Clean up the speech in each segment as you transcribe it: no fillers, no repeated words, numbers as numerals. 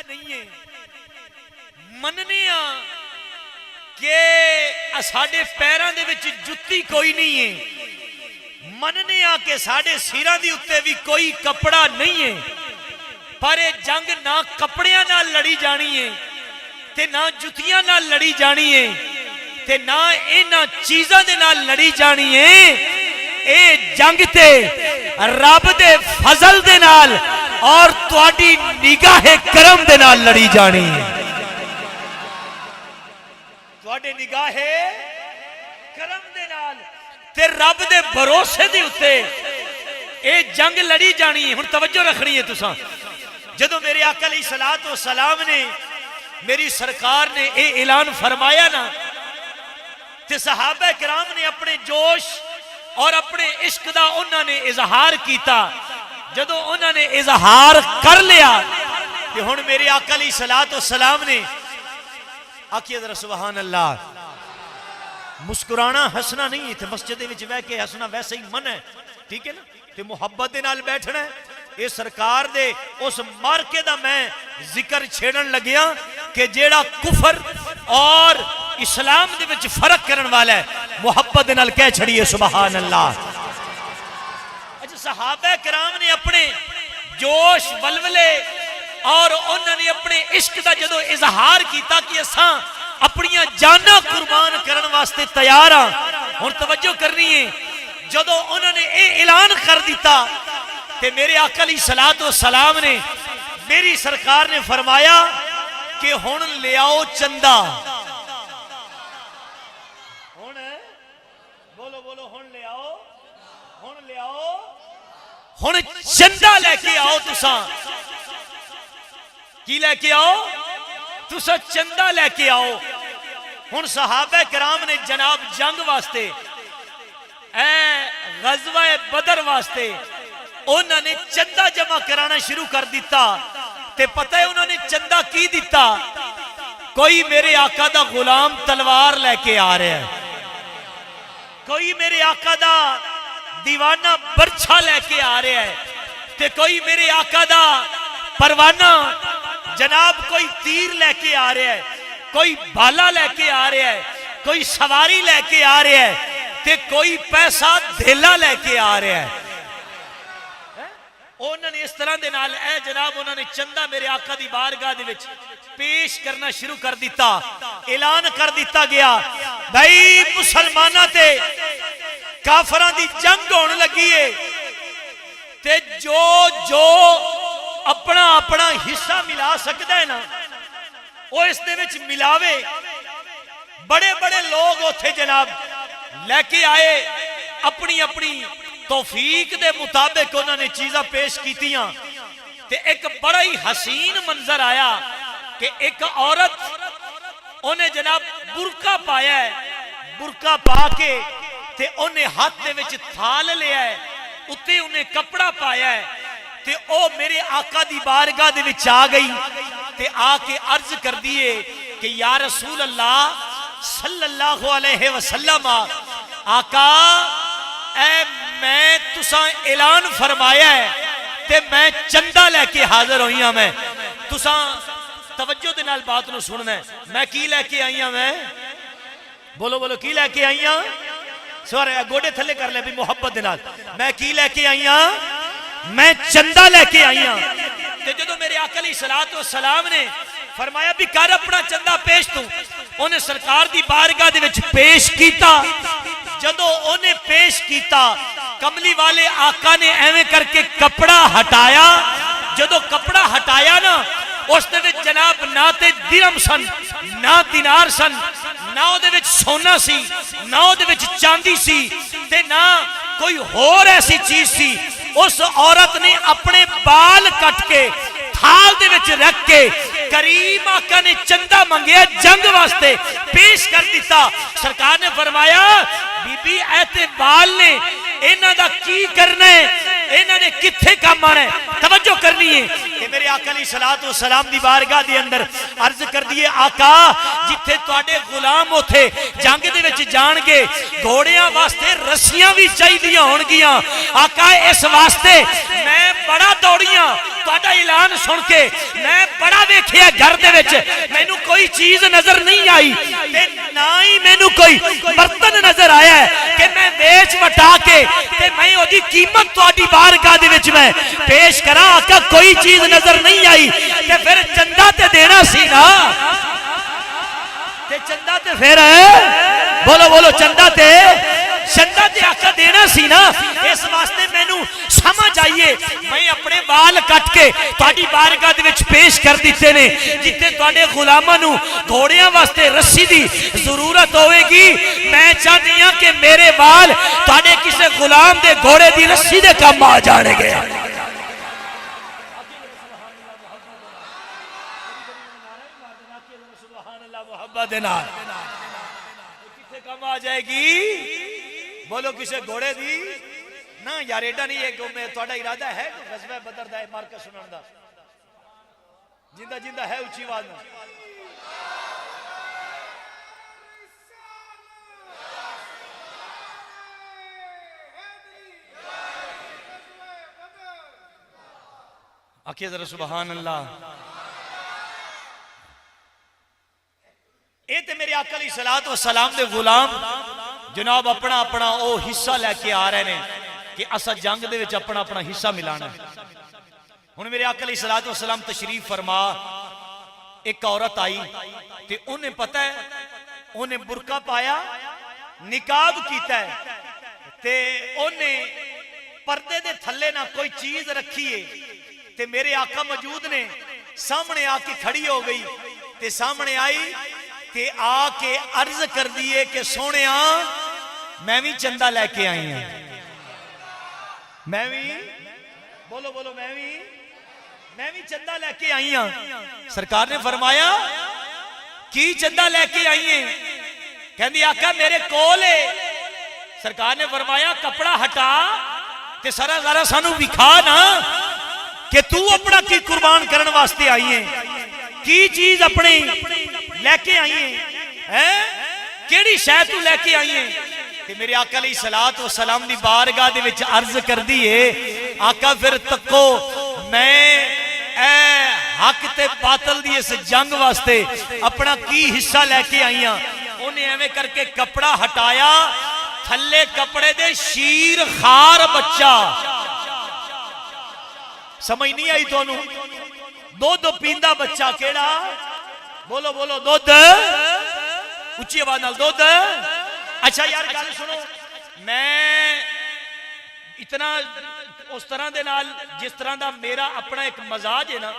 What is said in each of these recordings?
نہیں ہے مننے کہ ساڈے پیراں دے وچ جُتی کوئی نہیں ہے مننے کہ ساڈے سیراں دی اُتے بھی کوئی کپڑا نہیں ہے پر یہ جنگ نہ کپڑیاں نال لڑی جانی ہے تے نہ جُتیاں نال لڑی جانی ہے تے نہ اینا چیزاں دے نال لڑی جانی ہے اے جنگ تے رب دے فضل دے نال اور تواڈی نگاہ کرم دے نال لڑی جانی ہے تواڈے نگاہ کرم دے نال تے رب دے بھروسے دے اُتے اے جنگ لڑی جانی ہے ہن توجہ رکھنی ہے تساں جدو میرے آقا علیہ الصلوۃ والسلام نے میری سرکار نے اے اعلان فرمایا نا تے صحابہ کرام نے اپنے جوش اور اپنے عشق دا انہوں نے اظہار کیتا جدو انہوں نے اظہار کر لیا کہ ہن میرے آقا علیہ الصلوۃ والسلام نے آقا ذرا سبحان اللہ مسکرانا ہسنا نہیں تھے مسجد وچ بیٹھ کے ہسنا ویسے ہی من ہے ٹھیک ہے نا تے محبت دے نال بیٹھنا ہے اے سرکار دے اس مارکے دا میں ذکر چھیڑن لگیا کہ جیڑا کفر اور اسلام دے وچ فرق کرن والا ہے محبت دے نال کہہ چھڑیے سبحان اللہ اچھا صحابہ کرام نے اپنے جوش ولولے اور انہوں نے اپنے عشق دا جدو اظہار کیتا کہ اساں اپنیاں جاناں قربان کرن واسطے تیار ہاں ہن توجہ کرنی ہے جدو انہوں نے اے اعلان کر دیتا کہ میرے آقا علیہ الصلوۃ والسلام نے میری سرکار نے فرمایا کہ ہن لے آؤ چندہ بولو ہن لے آؤ ہن چندہ لے کے آؤ تساں کی لے کے آؤ تساں چندہ لے کے آؤ ہن صحابہ کرام نے جناب جنگ واسطے اے غزوہ بدر واسطے انہوں نے چندہ جمع کرانا شروع کر دیتا تے پتہ ہے انہوں نے چندہ کی دیتا کوئی میرے آقا دا غلام تلوار لے کے آ رہا ہے کوئی میرے آقا دا دیوانہ برچھا لے کے آ رہا ہے تے کوئی میرے آقا دا پروانہ جناب کوئی تیر لے کے آ رہا ہے کوئی بھالا لے کے آ رہا ہے کوئی سواری لے کے آ رہا ہے تے کوئی پیسہ دھیلا لے کے آ رہا ہے انہوں نے اس طرح دے نال اے جناب انہوں نے چندہ میرے آقا دی بارگاہ دے وچ پیش کرنا شروع کر دیتا اعلان کر دیتا گیا بھائی مسلمانہ تے کافران دی جنگ ہونے لگی ہے تے جو اپنا حصہ ملا سکتا ہے نا وہ اس دے وچ ملاوے بڑے بڑے لوگ اوتھے جناب لے کے آئے اپنی توفیق دے مطابق انہوں نے چیزاں پیش کیتیاں تے ایک بڑا ہی حسین منظر آیا کہ ایک عورت انہیں جناب برقع پایا ہے برقع پا کے تے انہیں ہاتھ دے وچ تھال لیا ہے اتے انہیں کپڑا پایا ہے تے او میرے آقا دی بارگاہ دے وچ آ گئی تے آ کے عرض کر دیے کہ یا رسول اللہ صلی اللہ علیہ وسلم آقا اے میں تساں اعلان فرمایا ہے تے میں چندہ لے کے حاضر ہوئی ہاں میں تساں توجہ دے نال بات نو سننا ہے میں کی لے کے آئی ہاں میں بولو کی لے کے آئی ہاں سوارے گوڑے تھلے کر لے بھی محبت دے نال میں کی لے کے آئی ہاں میں چندہ لے کے آئی ہاں تے جدو میرے آقا علیہ الصلوۃ والسلام نے فرمایا بھی کر اپنا چندہ پیش تو انہیں سرکار دی بارگاہ دے وچ پیش کیتا جدو انہیں پیش کیتا کملی والے آقا نے ایویں کر کے کپڑا ہٹایا جدو کپڑا ہٹایا نا اس دے وچ جناب نہ تے درم سن نہ دینار سن نہ او دے وچ سونا سی نہ او دے وچ چاندی سی تے نہ کوئی اور ایسی چیز سی اس عورت نے اپنے بال کٹ کے تھال دے وچ رکھ کے کریم آقا نے چندہ منگیا جنگ واسطے پیش کر دیتا سرکار نے فرمایا بی بی ایتے بال نے انہاں دا کی کرنا ہے انہاں نے کتھے کام آنا ہے توجہ کرنی ہے کہ میرے آقا علیہ الصلوۃ والسلام دی بارگاہ دے اندر عرض کر دیے آقا جتھے تواڈے غلام اوتھے جنگ دے وچ جان گے گھوڑیاں واسطے رسیاں بھی چاہیدیاں ہون گیاں آقا اس واسطے میں بڑا دوڑیاں تہاڈا اعلان سن کے، میں بڑا ویکھیا گھر دے وچ مینوں کوئی چیز نظر نہیں آئی تے نہ ہی مینوں کوئی برتن نظر آیا ہے کہ میں ویچ وٹا کے تے میں اودی قیمت تہاڈی بارگاہ دے وچ میں پیش کراں۔ آقا کوئی چیز نظر نہیں آئی تے پھر چندہ تے دینا سی نا، تے چندہ تے پھر بولو بولو چندہ تے آقا دینا سی نا۔ اس واسطے مینوں سمجھ آئیے، میں اپنے بال کٹ کے تہاڈی بارگاہ دے وچ پیش کر دیتے نے، جتنے تہاڈے غلاماں نوں گھوڑیاں واسطے رسی دی ضرورت ہوئے گی، میں چاہتی ہاں کہ میرے بال تہاڈے کسے غلام دے گھوڑے دی رسی دے کام آ جانے گے۔ محبت دینا کتنے کم آ جائے گی؟ بولو کسے گھوڑے دی نا یار، ایڈا نہیں ہے کہ میں تھوڑا ارادہ ہے غزوہ بدر دا مارکا سنن دا، جندہ جندہ ہے اچھی آواز میں آکھیے ذرا سبحان اللہ۔ اے تے میرے آقا علیہ الصلوۃ والسلام دے غلام جناب اپنا اپنا او حصہ لے کے آ رہے ہیں کہ اسا جنگ دے وچ اپنا اپنا حصہ ملانا ہے۔ ہن میرے آقا علیہ الصلوۃ والسلام تشریف فرما، ایک عورت آئی تے انہیں پتہ ہے، انہیں برقع پایا، نقاب کیتا ہے تے انہیں پردے دے تھلے نہ کوئی چیز رکھی ہے تے میرے آقا موجود نے، سامنے آ کے کھڑی ہو گئی تے سامنے آئی کہ آ کے عرض کر دیئے کہ سونے میں بھی چندہ لے کے آئی ہیں، میں بھی بولو بولو میں بھی چندہ لے کے آئی ہیں۔ سرکار نے فرمایا کی چندہ لے کے آئی ہیں؟ کہندی آقا میرے کول ہے۔ سرکار نے فرمایا کپڑا ہٹا تے سارا ذرا سانو وکھا نا کہ تو اپنا کی قربان کرن واسطے آئی ہیں، کی چیز اپنی لے کے آئی ہیں، کیڑی شے تو لے کے آئی ہیں؟ کہ میرے آقا علیہ الصلوۃ والسلام دی بارگاہ دے وچ عرض کر دیئے آقا پھر تکو میں اے حق تے باطل دی اس جنگ واسطے اپنا کی حصہ لے کے آئی ہیں۔ انہیں ایویں کر کے کپڑا ہٹایا، تھلے کپڑے دے شیر خار بچہ، سمجھ نہیں آئی تو انہوں دودھ پیندہ بچہ کیڑا؟ بولو بولو دودھ، اچھی آواز نال دودھ۔ اچھا یار گل سنو، میں اتنا اس طرح دے نال جس طرح دا میرا اپنا ایک مزاج ہے نا،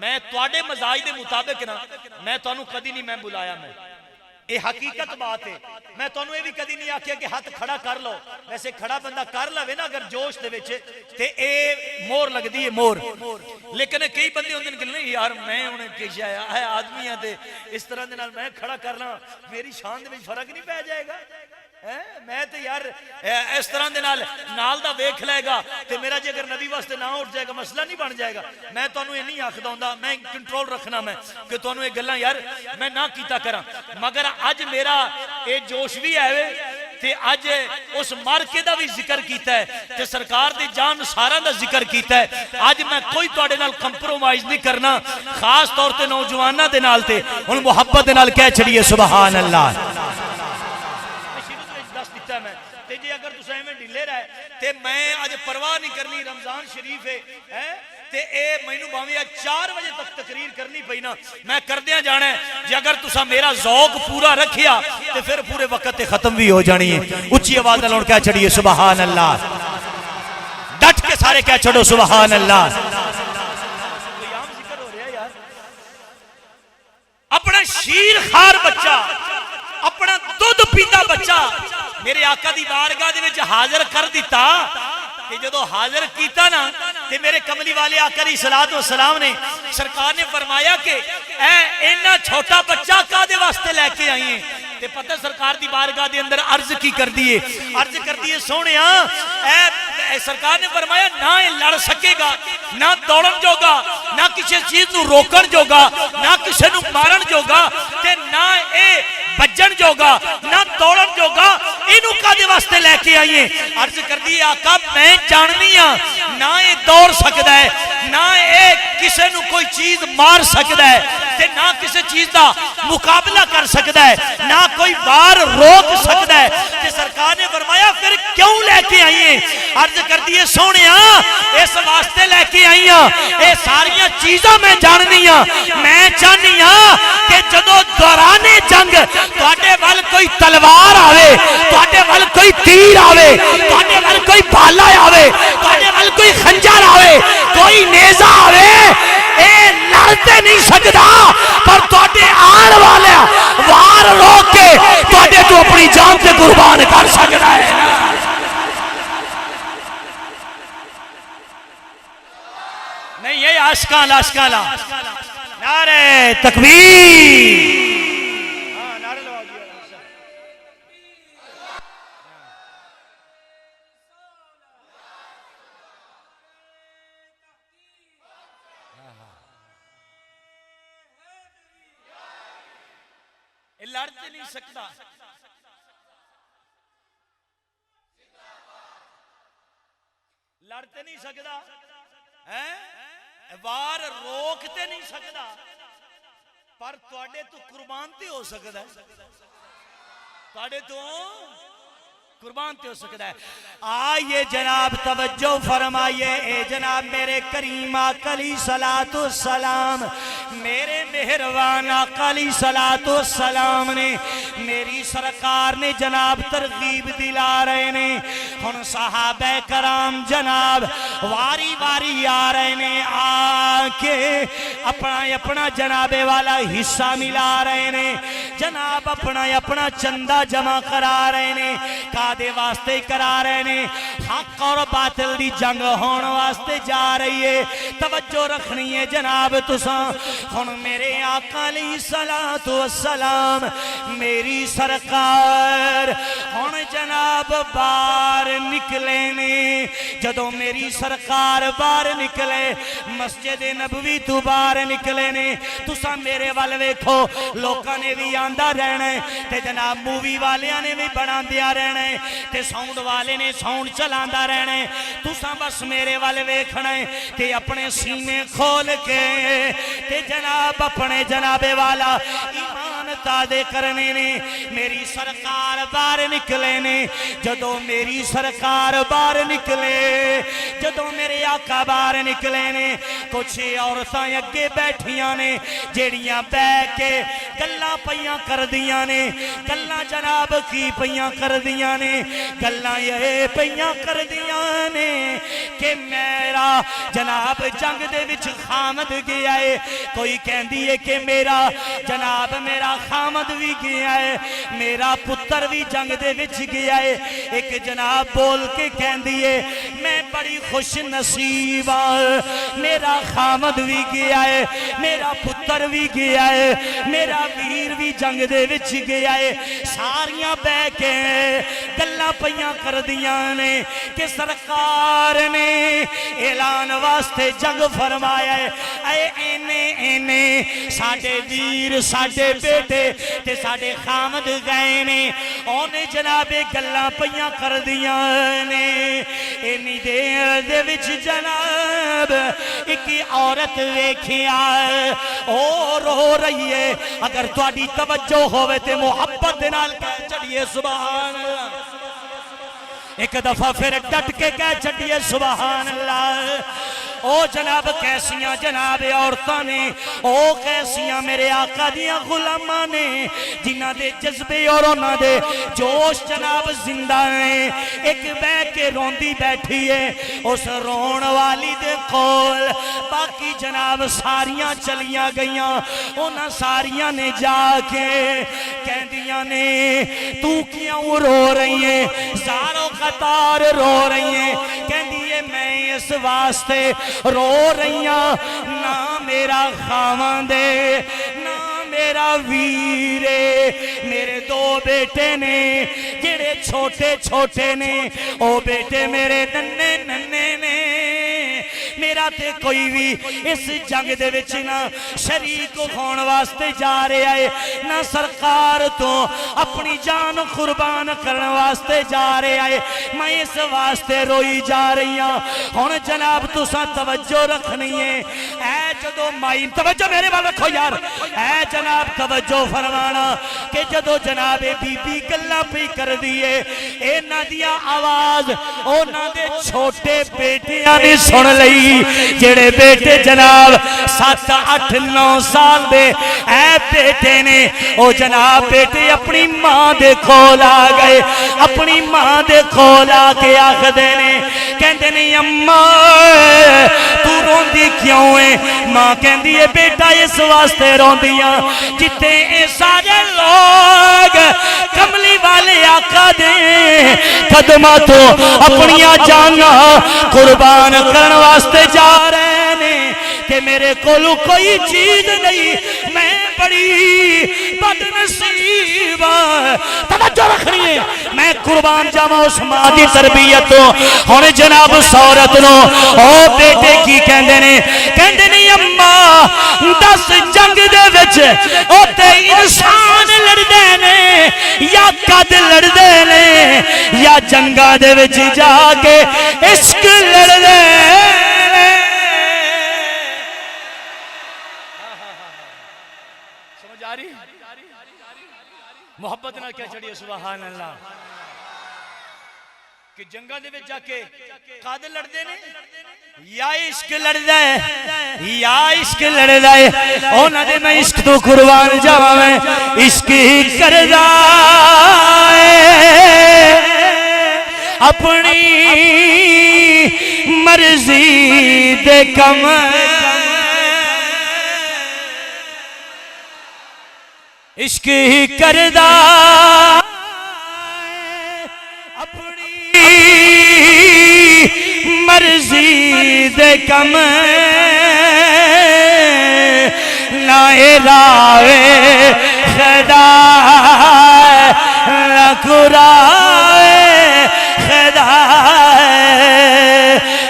میں تواڈے مزاج دے مطابق نا میں تانوں کدی نہیں میں بلایا، میں یہ حقیقت بات ہے، میں تانوں یہ بھی کدی نہیں آکھیا کہ ہاتھ کھڑا کر لو، ویسے کھڑا بندہ کر لوے نا اگر جوش دے وچ تے اے مور لگ دی ہے مور، لیکن کئی بندے ہوندے نے کہ نہیں یار میں انہیں کیش آیا ہے آدمیاں تے اس طرح دے نال میں کھڑا کرنا میری شان دے وچ فرق نہیں پہ جائے گا، میں تے یار اس طرح دے نال دا ویکھ لے گا تے میرا جے اگر نبی واسطے نہ اٹھ جائے گا مسئلہ نہیں بن جائے گا۔ میں تانوں یہ نہیں آکھدا ہوندا، میں کنٹرول رکھنا میں کہ تانوں یہ گلاں یار میں نہ کیتا کراں، مگر اج میرا اے جوش بھی ہے تے اج اس مارکے دا بھی ذکر کیتا ہے تے سرکار دی جان ساراں دا ذکر کیتا ہے۔ اج میں کوئی تواڈے نال کمپرومائز نہیں کرنا، خاص طور تے نوجواناں دے نال تے ہن محبت دے نال کہہ چھڑیے سبحان اللہ۔ جی اگر تسا ایویں ڈھلے رہے تے میں اج پرواہ نہیں کرنی، رمضان شریف ہے تے اے مینوں باویں 4 بجے تک تقریر کرنی پئی نا میں کردیاں جانا ہے، جے اگر تسا میرا ذوق پورا رکھیا تے پھر پورے وقت تے ختم بھی ہو جانی ہے۔ اچھی آواز نال کہہ چھڑیے سبحان اللہ، ڈٹ کے سارے کہہ چھڑو سبحان اللہ۔ کوئی عام ذکر ہو رہا ہے یار، اپنا شیر خار بچہ، اپنا دودھ پیندا بچہ میرے آقا دی بارگاہ دے وچ حاضر کر دیتا کہ جدو حاضر کیتا نا تے میرے کملی والے آقا علیہ الصلوۃ والسلام نے سرکار نے فرمایا کہ اے اینا چھوٹا بچہ کادے واسطے لے کے آئی ہیں تے پتہ سرکار دی بارگاہ دے اندر عرض کی کر دیے، عرض کر دیے سونیا اے سرکار نے فرمایا نہ لڑ سکے گا، نہ دوڑن جوگا، نہ کسی چیز نو روکن جوگا، نہ کسی نو مارن جوگا تے نہ اے بجن جوگا، نہ دوڑن جوگا، اینو کادے واسطے لے کے آئی ہیں؟ عرض کر دیے آقا میں جاننی ہاں نہ یہ دوڑ سکتا ہے، نہ یہ کسی نو کوئی چیز مار سکتا ہے، تے نہ کسی چیز دا مقابلہ کر سکتا ہے، نہ کوئی وار روک سکتا ہے۔ تے سرکار نے فرمایا پھر کیوں لے کے آئی ہیں؟ عرض کر دیئے سونے اس واسطے لے کے آئی ہاں، اے ساریاں چیزاں میں جاننی ہاں، میں چاہنی ہاں کہ جدو دوران جنگ تواڈے ول کوئی تلوار آوے، تواڈے ول کوئی تیر آوے، تواڈے ول کوئی بھالا آوے، تواڈے ول کوئی خنجر آوے، کوئی نیزہ آوے، اے لڑتے نہیں سکتا، پر تواڈے آن والے وار روک کے تواڈے تو اپنی جان سے قربان کر سکتا ہے۔ نہیں یہ عاشقان عاشقالا نعرہ تکبیر، لڑتے نہیں سکتا، لڑتے نہیں سکتا، وار روکتے نہیں سکتا، پر تواڈے تو قربان تے ہو سکتا ہے، تواڈے تو قربان تے ہو سکتا ہے۔ آئیے جناب توجہ فرمائیے، اے جناب میرے کریم آقا علیہ السلام، میرے مہربان آقا علیہ السلام نے میری سرکار نے جناب ترغیب دلا رہے نے، ہن صحابہ کرام جناب واری واری آ رہے نے، آ کے اپنا جناب والا حصہ ملا رہے نے، جناب اپنا چندہ جمع کرا رہے نے، دے واسطے کرا رہے نے، حق اور باطل دی جنگ ہون واسطے جا رہی ہے، توجہ رکھنی ہے جناب تساں۔ ہن میرے آقا علیہ السلام میری سرکار ہن جناب باہر نکلے نے، جدوں میری سرکار باہر نکلے مسجد نبوی تو باہر نکلے نے، تساں میرے وال ویکھو، لوکاں نے بھی آندا رہنا ہے تے جناب مووی والیاں نے بھی بنا دیا رہنا ہے تے ساؤنڈ والے نے ساؤنڈ چلاندا رہنا ہے، تساں بس میرے والے ویکھنا ہے تے اپنے سینے کھول کے تے جناب اپنے جناب والا ایمان تازے کرنے نے۔ میری سرکار باہر نکلے نے، جدوں میری سرکار باہر نکلے، جدوں میرے آقا باہر نکلے نے، کچھ عورتاں اگے بیٹھیاں نے جیڑیاں بیٹھ کے گلاں پیاں کر دیاں نے، گلاں جناب کی پیاں کر دیاں نے، گلاں یہ پیاں کر دیاں نے کہ میرا جناب جنگ دے وچ خامد گیا ہے، کوئی کہندی ہے کہ میرا جناب میرا خامد بھی گیا ہے، میرا پتر بھی جنگ دے وچ گیا ہے، ایک جناب بول کے کہندی ہے میں بڑی خوش نصیب ہاں، میرا خامد بھی گیا ہے، میرا پتر بھی گیا ہے، میرا ویر بھی جنگ دے وچ گیا ہے، ساریاں بہ کے گلاں پیاں کر دیاں نے کہ سرکار نے اعلان واسطے جنگ فرمایا ہے، اے اینے ساڈے ویر ساڈے بیٹے تے ساڈے خامد گئے نے، اونے جناب گلاں پیاں کر دیاں نے، اینی دیر دے وچ جناب ایک عورت ویکھیا او رو رہی ہے، اگر تواڈی توجہ ہوے تے محبت نال کہہ چڑیے سبحان اللہ، ایک دفعہ پھر ڈٹ کے کہہ چڑیے سبحان اللہ۔ او جناب کیسیاں جناب عورتاں نے، او کیسیاں میرے آقا دیاں غلاماں نے جنہ دے جذبے اور انہاں دے جوش جناب زندہ نے، ایک بہ کے روندی بیٹھی ہے، اس رون والی دے کول باقی جناب ساریاں چلیاں گئیاں، انہاں ساریاں نے جا کے کہندیاں نے تو کیوں رو رہی ہے، زارو قطار رو رہی ہے، کہندی ہے میں اس واسطے رو رہیاں نہ میرا خاوند نہ میرا ویرے، میرے دو بیٹے نے جڑے چھوٹے چھوٹے نے، او بیٹے میرے ننے ننے نے، میرا تے کوئی بھی اس جنگ دے وچ نہ شریک ہون واسطے جا رہا ہے نہ سرکار تو اپنی جان قربان کرن واسطے جا رہا ہے میں اس واسطے روئی جا رہی ہوں ہن جناب تساں توجہ رکھنی ہے اے جدو مائی توجہ میرے وال رکھو یار اے جناب توجہ فرمانا کہ جدو جناب بی بی گلاں پئی کر دیے اے نہ دیا آواز او نہ دے چھوٹے بیٹیاں نے سن لئی جڑے بیٹے جناب 7 8 9 سال دے اے بیٹے نے او جناب بیٹے اپنی ماں دے کول آ گئے اپنی ماں دے کول آ کے آکھدے نے کہندے نے اماں تو روندی کیوں ہے ماں کہندی ہے بیٹا اس واسطے روندیاں جتے اے سارے لوگ کملی والے آقا دے قدمہ تو اپنیاں جانا قربان کرن واسطے جا رہے نے کہ میرے کولو کوئی چیز نہیں میں بڑی بد نصیب توجہ رکھنی ہے میں قربان جاواں اس ماں دی تربیت تو ہن جناب سورت نو او بیٹے کی کہندے نے اماں دس جنگ دے وچ او تے انسان لڑدے نے یا قد لڑدے نے یا جنگاں دے وچ جا کے عشق لڑدے محبت نہ کیا چڑھیے سبحان اللہ کہ جنگاں دے وچ جا کے قاتل لڑدے نے یا عشق لڑدا ہے یا عشق لڑدا ہے انہاں دے میں عشق تو قربان جاواں میں عشق ہی کردا ہے اپنی مرضی دے کم عشق ہی کردا اپنی مرضی دے کم نہ راوے خدا نہ قرائے خدا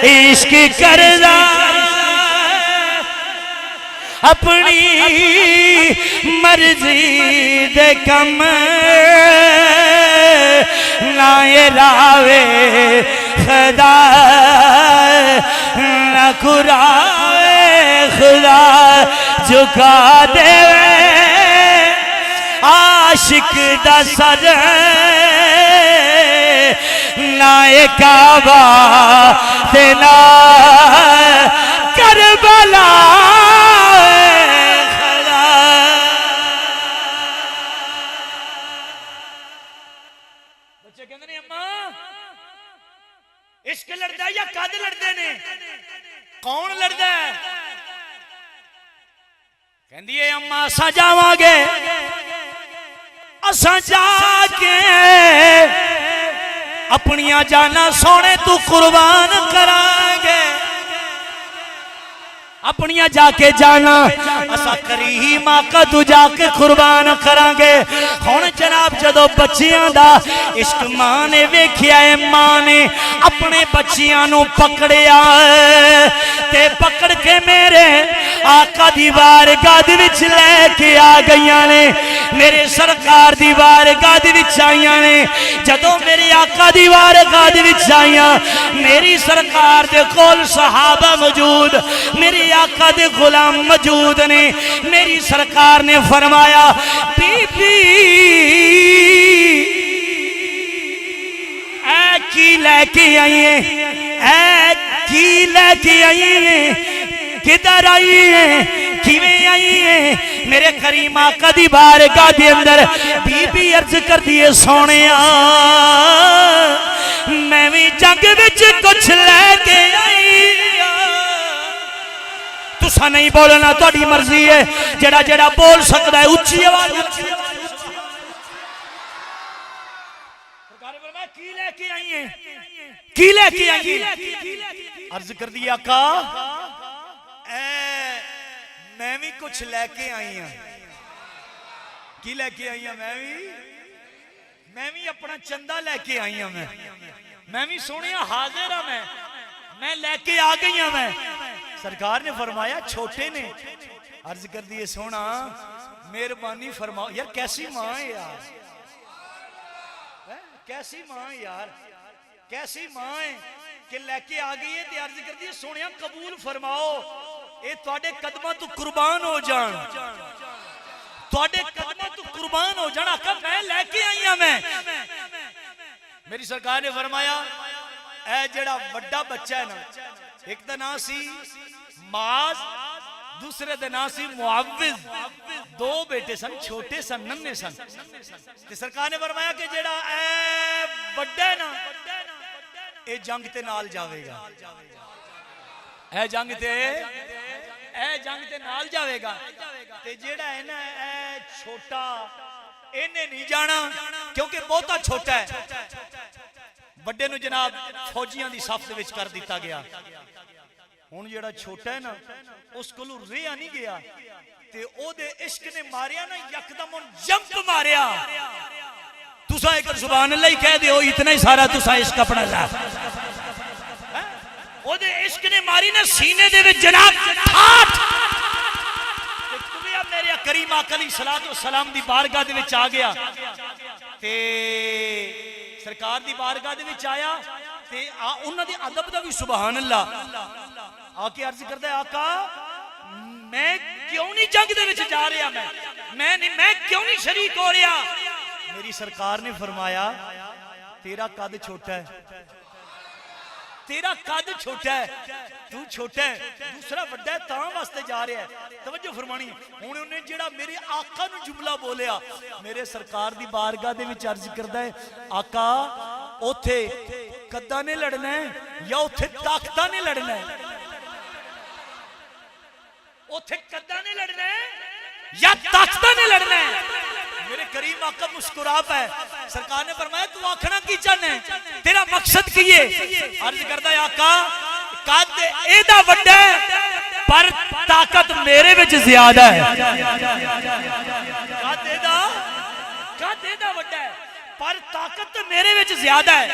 عشق کردا اپنی مرضی دے کم نہ راوے خدا نہ قرائے خدا جھکا دے عاشق دا سر نہ کعبہ تے نہ کربلا عشق لڑدا ہے یا قد لڑدے نے کون لڑدا ہے کہندی ہے اماں اساں جاواں گے اساں جا کے اپنیاں جانا سونے تو قربان کران گے اپنیاں جا کے جانا اسا کریم آقا تو جا کے قربان کران گے ہن جناب جدو بچیاں دا عشق ماں نے ویکھیا ہے ماں نے اپنے بچیاں نو پکڑیا تے پکڑ کے میرے آقا دی بارگاہ دے وچ لے کے آ گئیاں نے میرے سرکار دی بارگاہ دے وچ آئیاں نے جدو میرے آقا دی بارگاہ دے وچ آئیاں میری سرکار دے کول صحابہ موجود میری آقا دے غلام موجود نے میری سرکار نے فرمایا بی بی اے کی لے کے آئی ہیں اے کی لے کے آئی ہیں کدھر آئی ہیں کیویں آئی ہیں میرے کریم آقا دی بارگاہ دے اندر بی بی عرض کر دیے سونیا میں بھی جنگ وچ کچھ لے کے آئی تسا نہیں بولنا تہاڈی مرضی ہے جڑا جڑا بول سکدا ہے اونچی آواز کی لے کے آئی ہیں کی لے کے آئی ہیں عرض کر دی آقا میں بھی کچھ لے کے آئی ہوں کی لے کے آئی ہوں میں بھی اپنا چندہ لے کے آئی ہوں میں بھی سونیا حاضر ہوں میں لے کے آ گئی ہوں سرکار نے فرمایا چھوٹے نے. عرض کر دیے سونا مہربانی فرماؤ. یار کیسی ماں ہے یار, کیسی ماں ہے یار, کیسی ماں ہے کہ لے کے آ گئی ہے تے عرض کر دیے سونیا قبول فرماؤ, اے تواڈے قدماں تو قربان ہو جان, تواڈے قدماں تو قربان ہو جان. آقا میں لے کے آئی ہاں. میں میری سرکار نے فرمایا اے جڑا بڑا بچہ ہے نا, ایک دا نام سی معاذ, دوسرے دا نام سی معوذ. دو بیٹے سن, چھوٹے سن, ننھے سن. تے سرکار نے فرمایا کہ جڑا اے بڑا ہے نا اے جنگ تے نال جاوے گا, اے جنگ تے نال جاوے گا. تے جڑا ہے نا اے چھوٹا اینے نہیں جانا کیونکہ بہتا چھوٹا ہے. بڑے نو جناب فوجیاں دی صف دے وچ کر دیتا گیا. ہن جڑا چھوٹا ہے نا اس کولوں رہیا نہیں گیا تے او دے عشق نے ماریا نا یکدم جمپ ماریا. تساں ایک سبحان اللہ ہی کہہ دیو, اتنا ہی سارا تساں عشق اپنا لا. او دے عشق نے ماری نا سینے دے وچ جناب ٹھاٹ. میرے کریم آقا علیہ الصلوۃ والسلام دی بارگاہ دے وچ آ گیا تے سرکار دی بارگاہ دے وچ آیا تے انہاں دے ادب دا بھی سبحان اللہ. آ کے عرض کردا ہے آقا میں کیوں نہیں جنگ دے وچ جا رہا, میں کیوں نہیں شریک ہو رہا. میری سرکار نے فرمایا تیرا قد چھوٹا ہے, تیرا قد چھوٹا ہے, تو چھوٹا ہے, دوسرا بڑا ہے تاں واسطے جا رہا ہے. توجہ فرمانی. ہن انہیں جڑا میرے آقا نو جملہ بولیا, میرے سرکار دی بارگاہ دے وچ عرض کردا ہے آقا اوتھے قداں نے لڑنا ہے یا اوتھے طاقتاں نے لڑنا ہے, اوتھے قداں نے لڑنا ہے یا طاقتاں نے لڑنا ہے. میرے کریم آقا مسکرا پہ سرکار نے فرمایا تو آکھنا کی چاہنا ہے, تیرا مقصد کی ہے. عرض کردا ہے آقا قد ایدا وڈا ہے پر طاقت میرے وچ زیادہ ہے. قد ایدا وڈا ہے پر طاقت میرے وچ زیادہ ہے.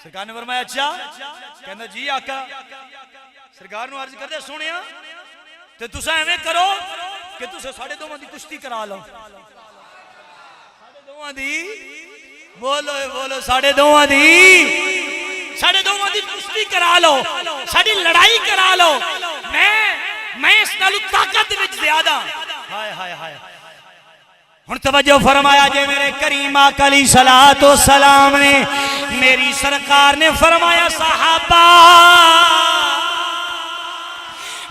سرکار نے فرمایا اچھا, کہندا جی آقا. سرکار نو عرض کردا سنیا تے تساں ایویں کرو کہ تساں ساڈے دوواں دی کشتی کرا لو. ساڈے دوواں دی بولو ساڈے دوواں دی کشتی کرا لو, ساڈی لڑائی کرا لو. میں اس نالو طاقت وچ زیادہ. ہائے ہائے ہائے. ہن توجہ فرمایا جے میرے کریم آقا علیہ الصلوۃ والسلام نے, میری سرکار نے فرمایا صحابہ,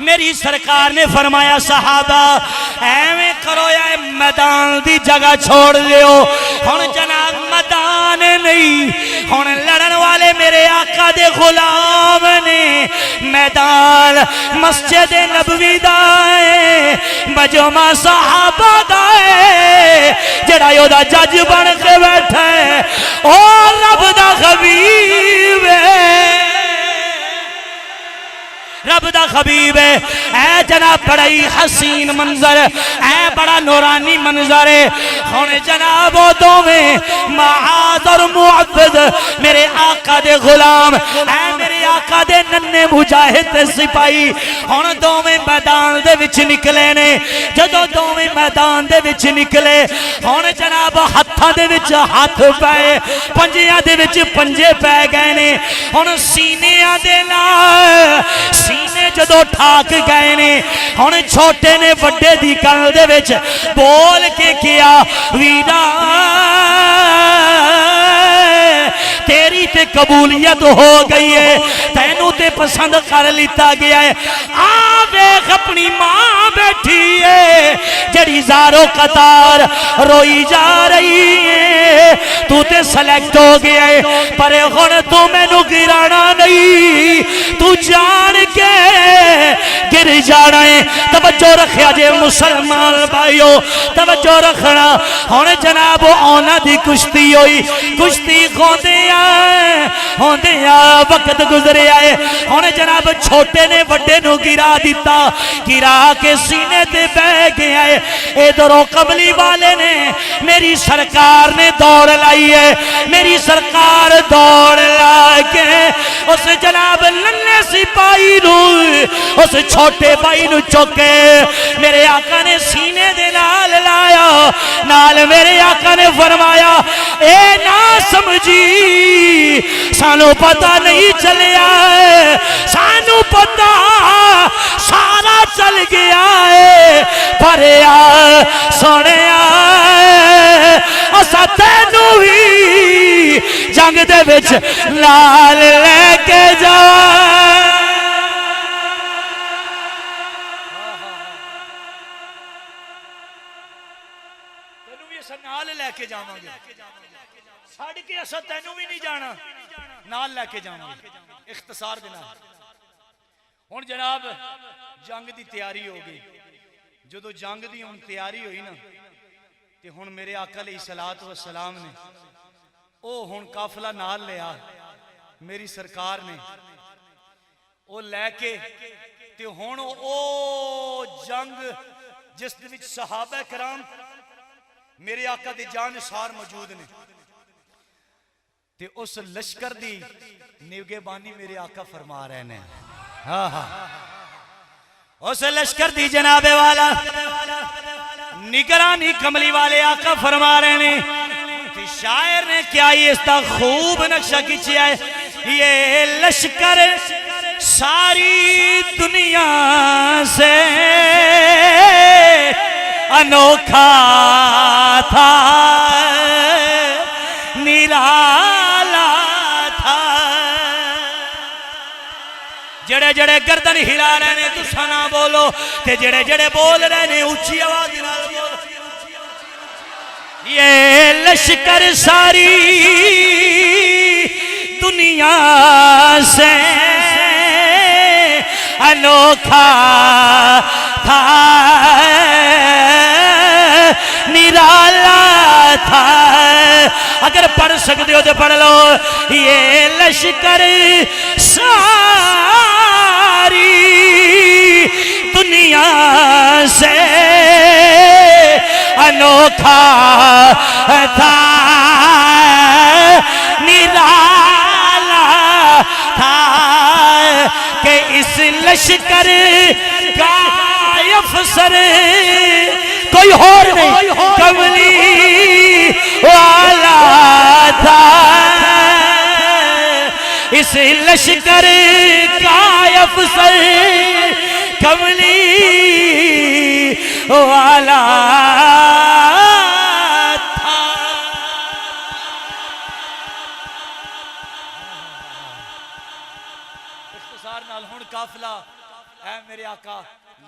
میری سرکار نے فرمایا صحابہ ایویں کرو یا میدان دی جگہ چھوڑ دیو. ہن جناب میدان نہیں, ہن لڑن والے میرے آقا دے غلام نے. میدان مسجد نبوی دا ہے, مجمع صحابہ دا ہے, جڑا یو دا جج بن کے بیٹھا ہے او رب دا حبیب ہے, رب دا حبیب ہے. اے جناب بڑا ہی حسین منظر, اے بڑا نورانی منظر ہے. ہن جناب او دوویں معاذ اور معوذ میرے آقا دے غلام, اے میرے آقا دے ننے مجاہد تے سپاہی, ہن دوویں میدان دے وچ نکلے نے. جدوں دوویں میدان دے وچ نکلے ہن جناب ہتھاں دے وچ ہاتھ پائے, پنجیاں دے وچ پنجے پے گئے نے. ہن سینیاں دے نال سینے جدو ٹھاک گئے نے, ہن چھوٹے نے وڈے دی گل دے وچ بول کے کیا ویرا تیری تے قبولیت ہو گئی ہے, تینوں تے پسند کر لیتا گیا ہے. آ ویکھ اپنی ماں بیٹھی ہے جڑی زارو قطار روئی جا رہی ہے, تو تے سلیکٹ ہو گیا ہے پر ہن تو مینوں گرانا نہیں, تو جان کے گر جانا ہے. توجہ رکھیا جے مسلمان بھائیو, توجہ رکھنا. ہن جناب اونا دی کشتی ہوئی, کشتی ہوندیاں وقت گزریا ہے. ہن جناب چھوٹے نے وڈے نو گرا دیتا, گرا کے سینے تے بہ گیا ہے. ادھروں قبلی والے نے میری سرکار نے دوڑ لائی ہے, میری سرکار دوڑ لا کے اس جناب جناب ننھے سپاہی نو اس چھوٹے بھائی نو چوکے میرے آقا نے سینے دے نال لایا نال میرے آقا نے فرمایا اے نہ سمجھی سانو پتہ نہیں چلیا ہے سانو پتہ سارا چل گیا ہے پر سونے اسا تینو ہی جنگ دے وچ لال لے کے جا تینو بھی اسا نال لے کے جاواں گے چھڈ کے اسا تینو بھی نہیں جانا نال لے کے جاواں گے اختصار بنا ہن جناب جنگ دی تیاری ہو گئی جدو جنگ دی ہن تیاری ہوئی نا تے ہن میرے آقا علیہ الصلوۃ والسلام نے او ہن قافلہ نال لیا میری سرکار نے او لے کے تے ہن او جنگ جس دے وچ صحابہ کرام میرے آقا دی جانثار موجود نے تے اس لشکر دی نگہبانی میرے آقا فرما رہے ہیں ہاں ہاں اس لشکر دی جناب والا نگرانی کملی والے آقا فرما رہے ہیں شاعر نے کیا یہ اس کا خوب نقشہ کھینچا ہے یہ لشکر ساری دنیا سے انوکھا تھا نرالا تھا جڑے جڑے گردن ہلا رہے ہیں تساں نہ بولو تے جڑے جڑے بول رہے ہیں اونچی آواز نال بولو یہ لشکر ساری دنیا سے انوکھا تھا نرالا تھا اگر پڑھ سکتے ہو تو پڑھ لو یہ لشکر ساری دنیا سے انوکھا تھا نرالا تھا کہ اس لشکر کا افسر کوئی اور نہیں کملی والا تھا اس لشکر کا افسر کملی والا تھا اختصار نال ہن قافلہ اے میرے آقا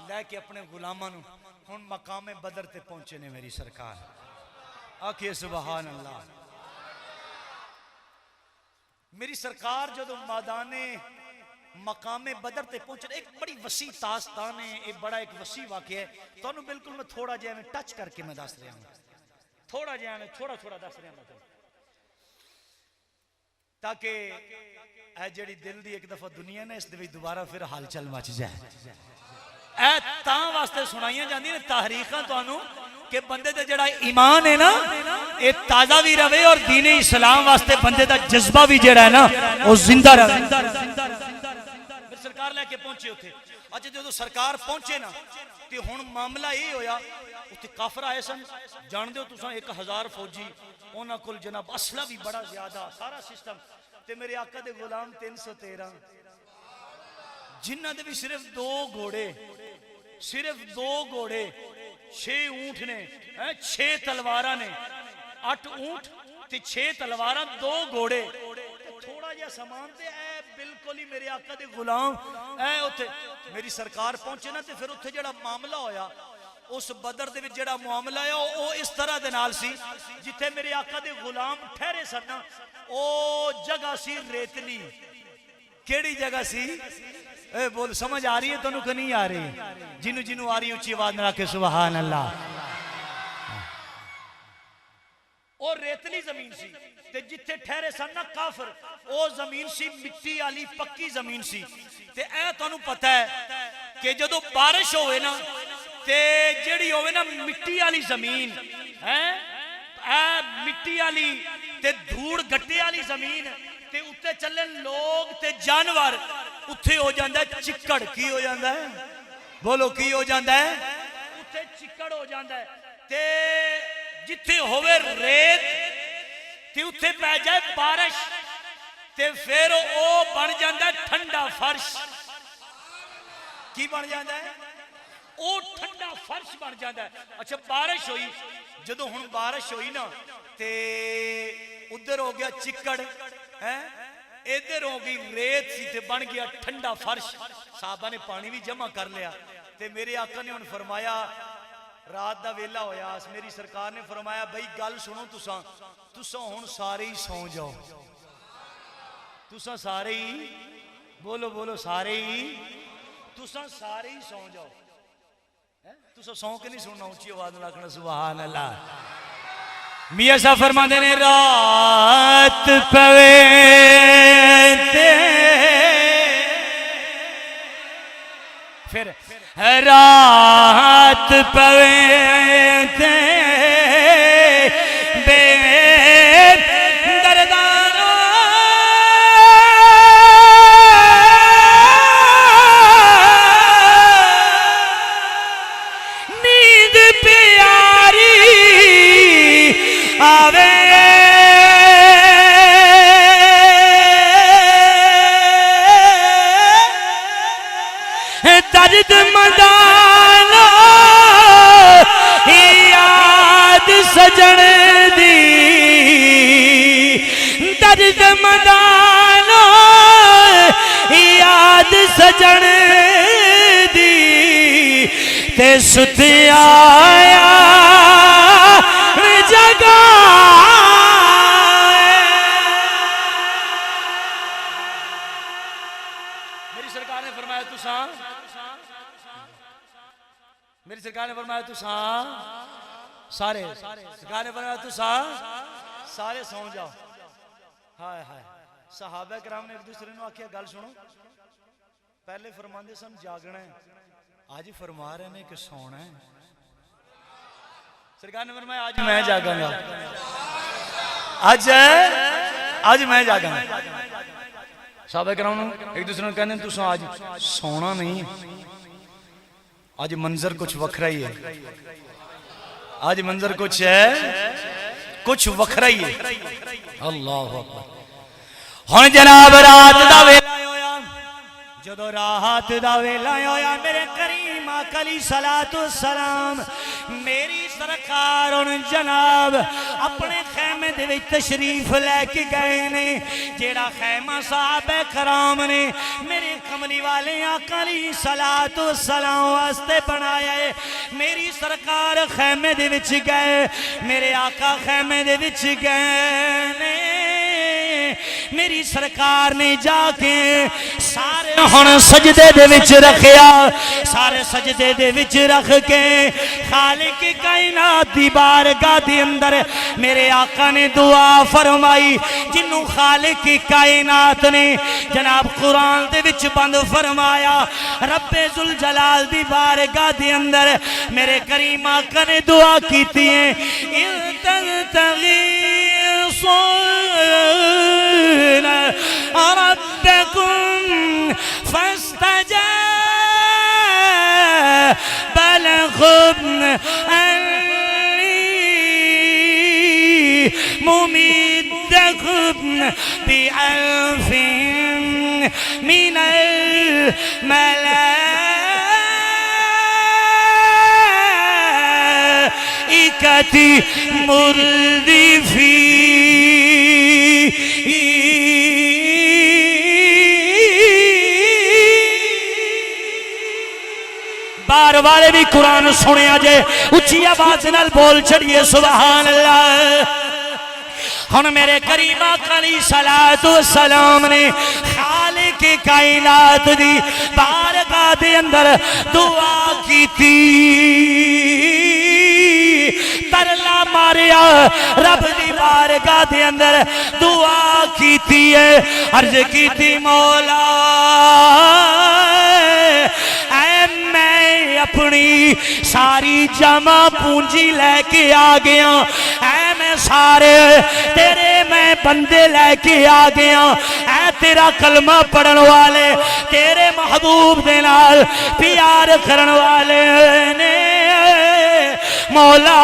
لے کے اپنے غلاماں نو ہن مقام بدر تے پہنچے نے میری سرکار آکھئے سبحان اللہ میری سرکار جدو میدان مقام بدر تے پہنچے ایک بڑی وسیع داستان ہے ایک بڑا ایک وسیع واقعہ ہے تو انہوں بالکل میں تھوڑا جہاں میں ٹچ کر کے میں دس رہا ہوں تھوڑا جہاں میں تھوڑا دس رہا ہوں تاکہ اے جڑی دل دی ایک دفعہ دنیا نے اس دے دوبارہ پھر حال چل مچ جائے اے تاں واسطے سنائیاں جاندی نے تحریکاں تانوں کہ بندے دے جڑا ایمان ہے نا اے تازہ بھی رہے اور دین اسلام واسطے بندے دا جذبہ بھی جڑا ہے نا وہ زندہ رہے پھر سرکار لے کے پہنچے ہوتے اچھا جو سرکار پہنچے نا تے ہن معاملہ یہ ہویا اتنے کافر آئے سن جان دیو تساں 1000 فوجی انہاں کول جناب اسلحہ بھی بڑا زیادہ سارا سسٹم تے میرے آقا دے غلام 313 جنہ دے بھی صرف 2 گھوڑے 6 اونٹ نے 6 تلواراں نے 8 اونٹ تے 6 تلواراں 2 گھوڑے تھوڑا جہا سامان تے اے بالکل ہی میرے آقا دے غلام اے اوتھے میری سرکار پہنچے نا تے پھر اوتھے جڑا معاملہ ہویا اس بدر دے وچ جڑا معاملہ ہے او اس طرح دے نال سی جتھے میرے آقا دے غلام ٹھہرے سن او جگہ سی ریتلی کیڑی جگہ سی اے بول سمجھ آ رہی ہے تانوں کہ نہیں آ رہی جنوں آ رہی اونچی آواز نال کہ سبحان اللہ اور ریتلی زمین سی تے جتھے ٹھہرے سن نا کافر او زمین سی مٹی والی پکی زمین سی تے اے تانوں پتہ ہے کہ جدوں بارش ہوئے نا تے جڑی ہوئے نا مٹی والی زمین اے مٹی والی تے دھوڑ گٹے والی زمین تے اتنے چلن لوگ تے جانور اتنے ہو جاندہ ہے چکڑ. کی ہو جاندہ ہے؟ بولو کی ہو جاندہ ہے؟ اتنے چکڑ ہو جاندہ ہے. تے جتھے ہوئے ریت تے اتنے پہ جائے بارش تے پھر او بن جاندہ ہے ٹھنڈا فرش. کی بن جاندہ ہے؟ او ٹھنڈا فرش بن جاندہ ہے. اچھا بارش ہوئی جدو ہن بارش ہوئی نا تے ادھر ہو گیا چکڑ ادھر ہو گئی ریت سی تے بن گیا ٹھنڈا فرش. صحابہ نے پانی بھی جمع کر لیا تے میرے آقا نے ہن فرمایا رات دا ویلا ہویا میری سرکار نے فرمایا بھائی گل سنو تساں ہن سارے ہی سو جاؤ. تساں سارے ہی بولو بولو سارے ہی تساں سارے ہی سو جاؤ. تساں سو کے نہیں سننا اونچی آواز نال آکھنا سبحان اللہ. میاں صاحب فرماندے نے رات پوے تے پھر رات پوے تے بے دردانو نیند پیاری آوے درد مدانو یاد سجن دی درد مدانو یاد سجن دی تے ستیا جگہ میری سرکار نے فرمایا تساں میری سرکار نے فرمایا تساں سارے سرکار نے فرمایا تساں سارے سو جاؤ. ہائے ہائے صحابہ کرام نے ایک دوسرے نے آکھیا گل سنو پہلے فرماندے سن جاگنا ہے آج فرما رہے ہیں کہ سونا ہے. سرکار نے فرمایا آج میں جاگاں گا آج میں جاگاں گا. صحابہ کرام ایک دوسرے نے کہنے تساں آج سونا نہیں آج منظر کچھ وکھرا ہی ہے. آج منظر کچھ ہے کچھ وکھرا ہی ہے. اللہ اکبر. ہن جناب رات دا ویلا ہویا جدو رات دا ویلا ہویا میرے کریم آقا علیہ الصلوۃ والسلام میری سرکار ہن جناب اپنے خیمے دے وچ تشریف لے کے گئے نے. جیڑا خیمہ صحابہ کرام نے میرے کملی والے آقا علیہ الصلوۃ والسلام واسطے بنایا ہے. میری سرکار خیمے دے وچ گئے میرے آقا خیمے دے وچ گئے نے. میری سرکار نے جا کے سارے ہن سجدے دے وچ رکھیا سارے سجدے دے وچ رکھ کے خالق کائنات دی بارگاہ دے اندر میرے آقا نے دعا فرمائی جنوں خالق کائنات نے جناب قرآن دے وچ بند فرمایا. رب ذوالجلال دی بارگاہ دے اندر میرے کریم آقا نے دعا کیتی ہے ربكم فاستجاب لكم أني ممدكم بألف من الملائكة مردفين. بار والے بھی قرآن سنے آجے اچھی آواز نال بول چڑھئے سبحان اللہ. ہن میرے کریم آقا علیہ الصلوۃ والسلام نے خالق کائنات دی بارگاہ دے اندر دعا کیتی ترلا ماریا رب دی بارگاہ دے اندر دعا کیتی ہے عرض کیتی مولا اے میں اپنی ساری جمع پونجی لے کے آ گیا اے میں سارے تیرے میں بندے لے کے آ گیا اے تیرا کلمہ پڑھن والے تیرے محبوب دے نال پیار کرن والے نے مولا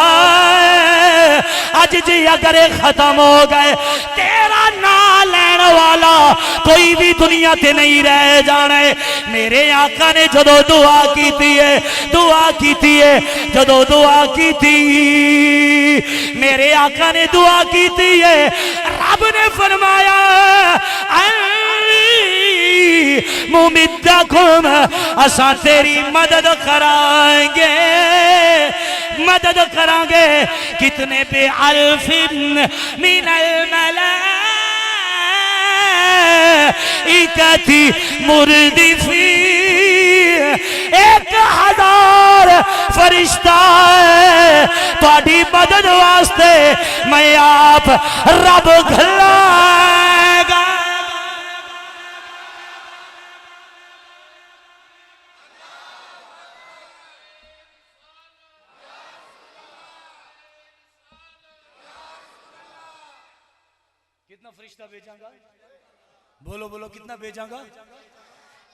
اج جی اگر ختم ہو گئے تیرا نام لین والا کوئی بھی دنیا تے نہیں رہ جانا ہے میرے آقا نے جدو دعا کیتی ہے جدو دعا کیتی میرے آقا نے دعا کیتی ہے رب نے فرمایا ممدکم اساں تیری مدد کرائیں گے مدد کریں گے کتنے بے الف من الملائکتی مردفی 1000 فرشتہ ہے تہاڈی مدد واسطے میں آپ رب گھلائے گا کتنا فرشتہ بھیجاں گا بولو بولو کتنا بھیجاں گا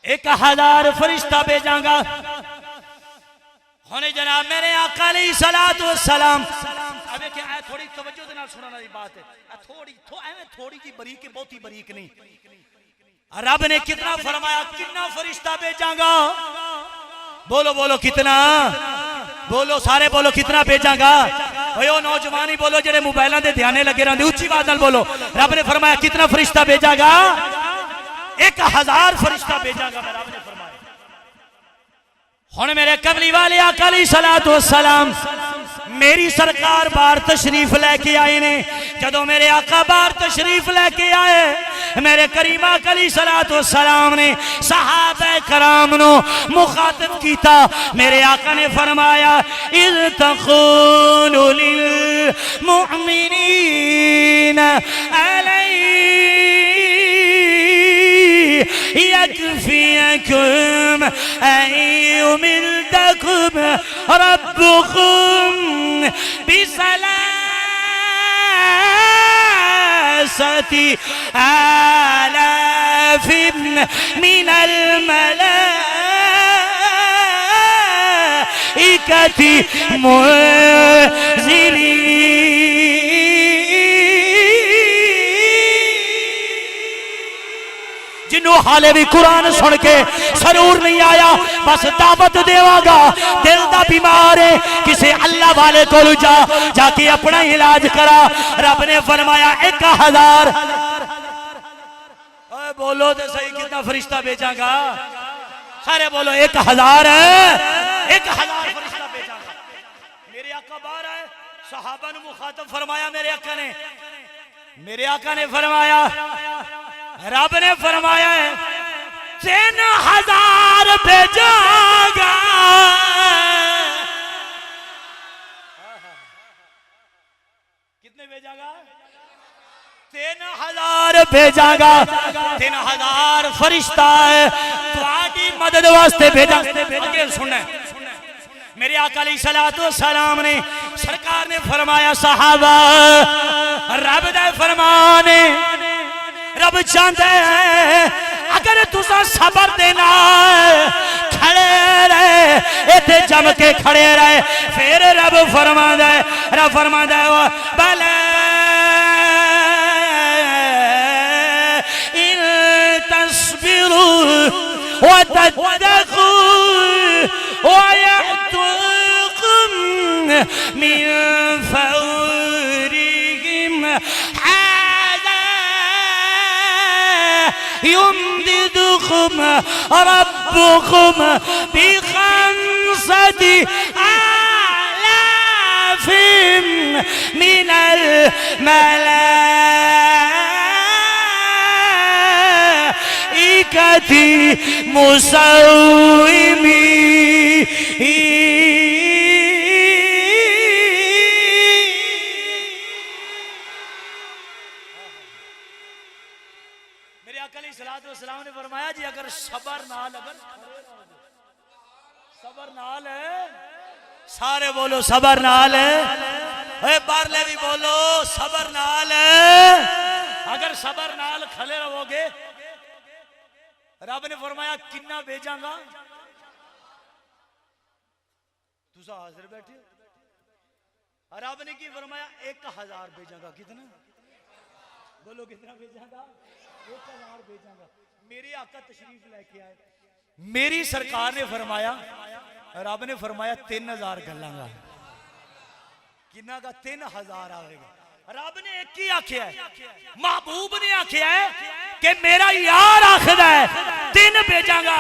1000 فرشتہ بھیجاں گا ہونے جناب میرے آقا علیہ الصلوۃ والسلام اب کہ اے تھوڑی توجہ دے نال سنن والی بات ہے تھوڑی جی بریک بہتی بریک نہیں رب نے کتنا فرمایا کتنا فرشتہ بھیجاں گا بولو بولو کتنا بولو سارے بولو کتنا بھیجاں گا او نوجوانی بولو جڑے موبائلاں دے دھیانے لگے رہندے اونچی آواز نال بولو رب نے فرمایا کتنا فرشتہ بھیجا گا 1000 فرشتہ بھیجا گا رب نے فرمایا ہن میرے قبلی والے آقا علیہ الصلوۃ والسلام میری سرکار بار تشریف لے کے آئے نے جدو میرے آقا بار تشریف لے کے آئے میرے کریم آقا علیہ الصلوۃ والسلام نے صحابہ کرام نو مخاطب کیتا میرے آقا نے فرمایا اذ تقول للمؤمنین يكفيكم أن يمدكم ربكم ب3 آلاف من الملائكة منزلين جنہوں حالے بھی قرآن سن کے سرور نہیں آیا بس دعوت دیوا گا دل دا بیمار ہے کسے اللہ والے کو جا کے اپنا علاج کرا رب نے فرمایا 1000 بولو تو صحیح کتنا فرشتہ بھیجاں گا سارے بولو 1000 فرشتہ بھیجاں گا میرے آقا باہر آئے صحابہ نے مخاطب فرمایا میرے آقا نے فرمایا رب نے فرمایا ہے 3000 بھیجاں گا کتنے بھیجاں گا 3000 بھیجاں گا 3000 فرشتہ ہے تہاڈی مدد واسطے بھیجاں اگے سننا میرے آقا علیہ الصلوۃ والسلام نے سرکار نے فرمایا صحابہ رب دا فرمان رب چاہتا ہے اگر تسا صبر دینا کھڑے رہے ایتھے جم کے کھڑے رہے پھر رب فرماندا ہے بلے ان تصبروا وتتقوا ويأتوكم من فورهم يمددكم ربكم ب5 آلاف من الملائكة مسومين السلام نے فرمایا جی اگر صبر نال ہے سارے بولو صبر نال ہے اے بارلے بھی بولو صبر نال ہے اگر صبر نال کھلے رہو گے رب نے فرمایا کنا بھیجاں گا تسا حاضر بیٹھے رب نے کی فرمایا 1000 بھیجاں گا کتنا بولو کتنا بھیجاں گا 1000 بھیجاں گا میرے آقا تشریف لے کے آئے میری سرکار نے فرمایا رب نے فرمایا 3000 گلاں گا کنا کا 3000 آئے گا رب نے ایک ہی آکھیا ہے محبوب نے آکھیا ہے کہ میرا یار آخدا ہے 3 بھیجاں گا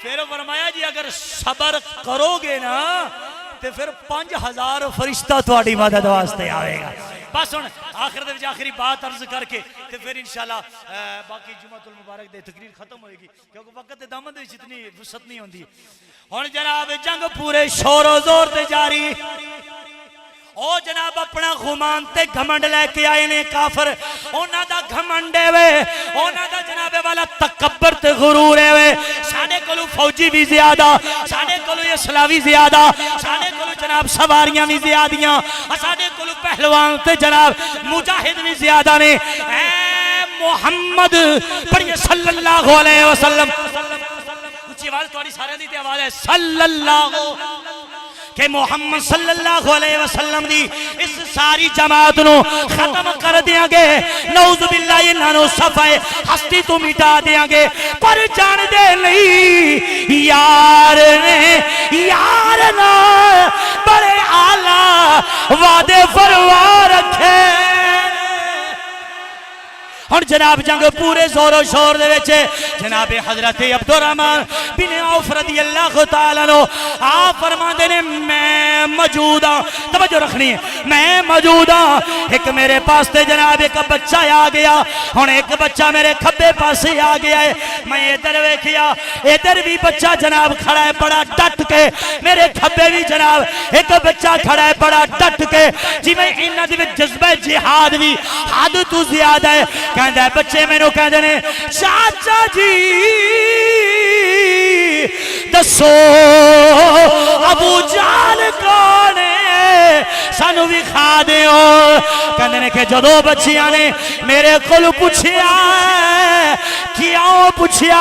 پھر فرمایا جی اگر صبر کرو گے نا تو پھر 5000 فرشتہ تہاڈی مدد واسطے آئے گا بس ہن آخر دے وچ آخری بات عرض کر کے تے پھر انشاءاللہ باقی جمعۃ المبارک دے تقریر ختم ہوئے گی کیونکہ وقت دے دامن دے وچ اتنی وسعت نہیں ہوندی ہن جناب جنگ پورے شور و زور تے جاری او جناب اپنا غمان تے گھمنڈ لے کے آئے نے کافر اونا دا گھمنڈے وے اونا دا جناب والا تکبر تے غرور ہے وے سانے کلو فوجی بھی زیادہ سانے کلو اسلاوی زیادہ سانے کلو جناب سواریاں بھی زیادیاں سانے کلو پہلوان تے جناب مجاہد بھی زیادہ نے اے محمد پڑھئے صلی اللہ علیہ وسلم اچھی آواز توڑی سارے دی تے آواز ہے صلی اللہ کہ محمد صلی اللہ علیہ وسلم دی اس ساری جماعت نو ختم کر دیاں گے نعوذ باللہ انہوں صفحے ہستی تو مٹا دیاں گے پر جان دے نہیں یار نے یار نا بڑے اعلیٰ وعدے فرما رکھے اور جناب جنگ پورے زور و شور دے وچ جناب حضرت عبدالرحمن بن عوف رضی اللہ تعالیٰ عنہ آپ فرماندے نے میں موجود ہاں توجہ رکھنی ہے میں موجود ہاں ایک میرے پاس تے جناب ایک بچہ آ گیا ہن ایک بچہ میرے کھبے پاسے آ گیا ہے میں ادھر ویکھیا ادھر بھی بچہ جناب کھڑا ہے بڑا ڈٹ کے میرے کھبے بھی جناب ایک بچہ کھڑا ہے بڑا ڈٹ کے جی میں انہاں دے وچ جذبہ جہاد بھی حد تو زیادہ ہے کہندہ ہے بچے میں نو کہندے نے چاچا جی دسو ابو جال کونے سانو بھی کھا دے ہو کہندے نے کہ جدو بچیاں نے میرے کل پوچھیا کیوں پوچھیا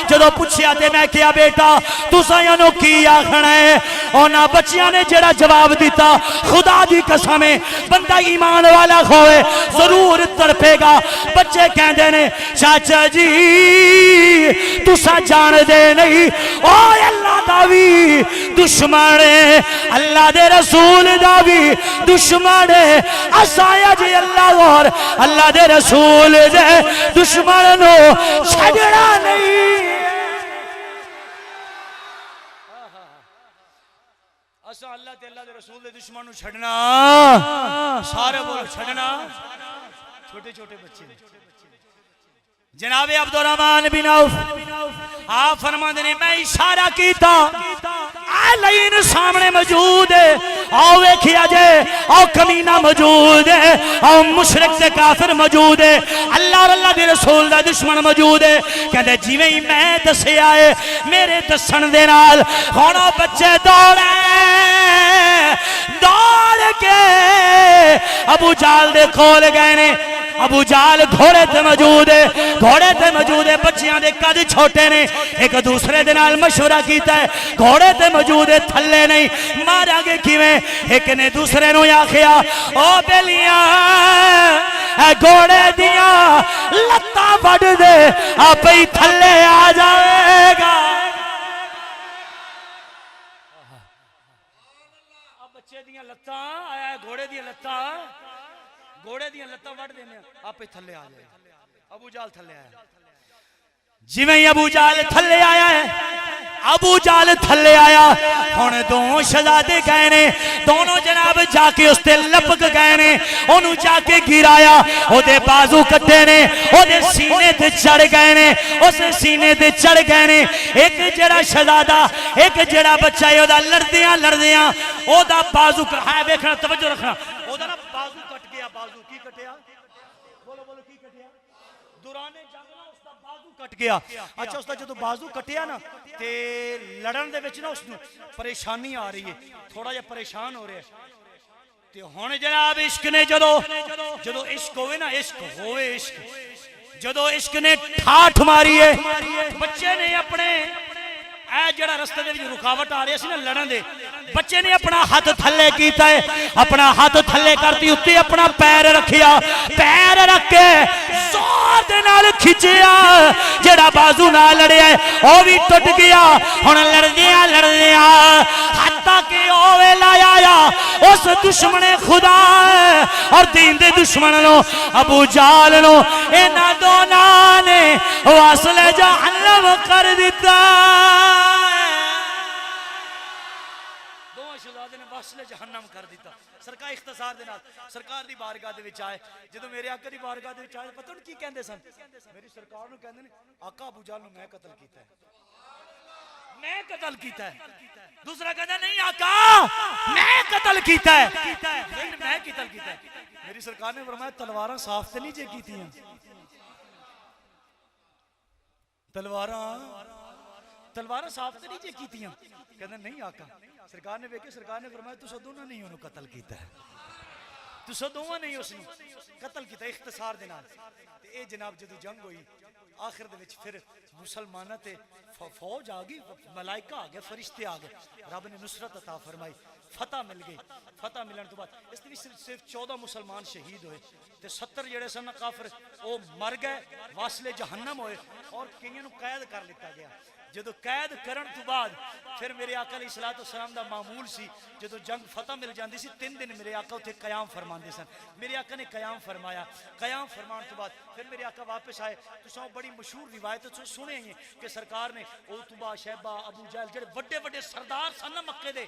جدو پوچھیا تے میں کیا بیٹا تو سایانو کی آکھنا ہے اونا بچیاں نے جڑا جواب دیتا خدا دی قسم ہے بندہ ایمان والا ہوئے ضرور تڑپے گا بچے کہندے نے چاچا جی تو سا جان دے نہیں او اللہ دا بھی دشمن اللہ دے رسول دا بھی دشمن اسایا جی اللہ اور اللہ دے رسول دے دشمن نو چھڑنا نہیں اسا اللہ تے اللہ دے رسول دے دشمن نو چھڑنا سارے بولو چھڑنا چھوٹے چھوٹے بچے جناب عبدالرحمن بن عوف آپ فرماندے نے میں اشارہ کیتا علین سامنے موجود ہے آؤ ویکھیا جے آؤ کمینہ موجود ہے آؤ مشرک سے کافر موجود ہے اللہ اور اللہ دے رسول دا دشمن موجود ہے کہتے جیویں ہی میں دسے آئے میرے دسن دے نال ہونا بچے دوڑے دوڑ کے ابو جال دے کھول گئے نے ابو جال گھوڑے تے موجود ہے گھوڑے تے موجود ہے بچیاں دے قد چھوٹے نے ایک دوسرے دے نال مشورہ کیتا ہے گھوڑے تے موجود ہے تھلے نہیں مارا گے کیویں ایک نے دوسرے نو آکھیا او بیلیاں اے گھوڑے دیاں لتاں وڈ دے آپ ہی تھلے آ جائے گا اب بچے دیاں لتاں آیا گھوڑے دیاں لتاں گھوڑے دیاں لتاں وڈ دینے آپ تھلے آ جائے ابو جال تھلے آیا جی میں ابو جال تھلے آیا ہے ابو جال تھلے آیا ہن دو شہزادے گئے نے دونوں جناب جا کے اس تے لپک گئے نے انہوں جا کے گرایا او دے بازو کٹے نے او دے سینے تے چڑھ گئے نے اس سینے تے چڑھ گئے نے ایک جڑا شہزادہ ایک جڑا بچہ ہے او دا لڑدیاں او دا بازو ہے ویکھنا توجہ رکھنا او دا نا بازو کٹ گیا بازو کی کٹیا بولو بولو کی کٹیا دورانے جنگ نا اس دا بازو کٹ گیا اچھا اس دا جدو بازو کٹیا نا تے لڑن دے وچ نا اس نو پریشانی آ رہی ہے تھوڑا جا پریشان ہو رہا ہے تے ہن جناب عشق نے جدو عشق ہوئے نا، عشق ہوئے عشق، جدو عشق نے ٹھاٹھ ماری ہے، بچے نے اپنے اے جڑا رستے دے وچ رکاوٹ آ رہی سی نا لڑن دے، بچے نے اپنا ہاتھ تھلے کیتا ہے، اپنا ہاتھ تھلے کرتی اُتے اپنا پیر رکھیا، پیر رکھ کے زور دے نال کھچیا، جڑا بازو نال لڑیا ہے او بھی ٹوٹ گیا۔ ہن لڑدیاں حتیٰ کہ او ویلا آیا اس دشمن خدا اور دین دے دشمن نو ابو جال نو انہاں دوناں نے واصل جہنم کر دیتا۔ واصل جہنم کر دیتا۔ سرکار اختصار دے نال سرکار دی بارگاہ دے وچ آئے، جدوں میرے آقا دی بارگاہ دے وچ آئے پتہ نہیں کی کہندے سن، میری سرکار نو کہندے نے آقا ابو جہل نو میں قتل کیتا ہے، میں قتل کیتا ہے۔ دوسرا کہندا نہیں آقا میں قتل کیتا ہے، میں قتل کیتا ہے۔ میری سرکار نے فرمایا تلواراں صاف تے نہیں جے کیتیاں، تلواراں صاف تے نہیں جے کیتیاں، کہندا نہیں آقا۔ سرکار نے ویکھے، سرکار نے فرمایا تساں دونوں نہیں انہوں قتل کیتا ہے، تساں دونوں نہیں اس نو قتل کیتا۔ اختصار دے نال تے اے جناب جدوں جنگ ہوئی آخر دے وچ پھر مسلماناں تے فوج آ گئی، ملائکہ آ گئے، فرشتے آ گئے، رب نے نصرت عطا فرمائی، فتح مل گئی۔ فتح ملن تو بعد اس وچ صرف 14 مسلمان شہید ہوئے تے 70 جڑے سن کافر او مر گئے، واصل جہنم ہوئے، اور کئیاں نو قید کر لتا گیا۔ جدو قید کرن تو بعد پھر میرے آقا علیہ السلام دا معمول سی، جدو جنگ فتح مل جاندی سی 3 دن میرے آقا اتھے قیام فرماندے سن۔ میرے آقا نے قیام فرمایا، قیام فرمان تو بعد پھر میرے آقا واپس آئے۔ تو بڑی مشہور روایت سنے ہیں کہ سرکار نے عتبہ، شیبہ، ابو جہل جڑے بڑے بڑے سردار سن نا مکے دے،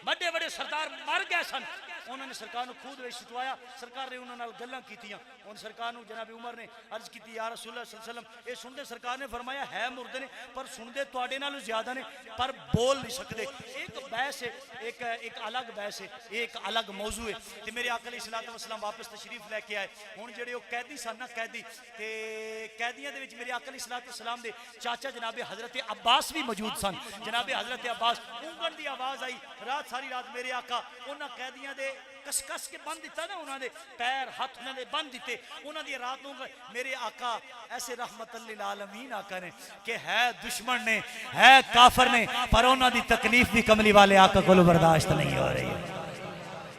بڑے بڑے سردار مر گئے سن، انہوں نے سرکار نے خود وچ ستوایا، سرکار نے انہاں نال گلاں کیتیاں۔ ان سرکار نے جناب عمر نے عرض کیتی یا رسول اللہ صلی اللہ علیہ وسلم، اے سن دے، سرکار نے فرمایا ہے مردے نے پر سن دے تواڈے نالوں زیادہ نے پر بول نہیں سکتے۔ ایک بحث ہے، ایک الگ بحث ہے، ایک الگ موضوع ہے۔ تے میرے آقا علیہ الصلوۃ والسلام واپس تشریف لے کے آئے۔ ہن جڑے او قیدی سن نا، قیدی تے قیدیاں دے وچ میرے آقا علیہ الصلوۃ والسلام دے چاچا جناب حضرت عباس بھی موجود سن۔ جناب حضرت عباس اونگن دی آواز آئی، رات ساری رات میرے آقا انہاں قیدیاں دے کس کس کے بند دیتا نا، انہاں دے پیر ہاتھ انہاں دے بند دیتے، انہاں دی رات نوں میرے آقا ایسے رحمت للعالمین آقا نے کہ ہے دشمن نے، ہے کافر نے، پر انہاں دی تکلیف بھی کملی والے آقا کو برداشت نہیں ہو رہی ہے۔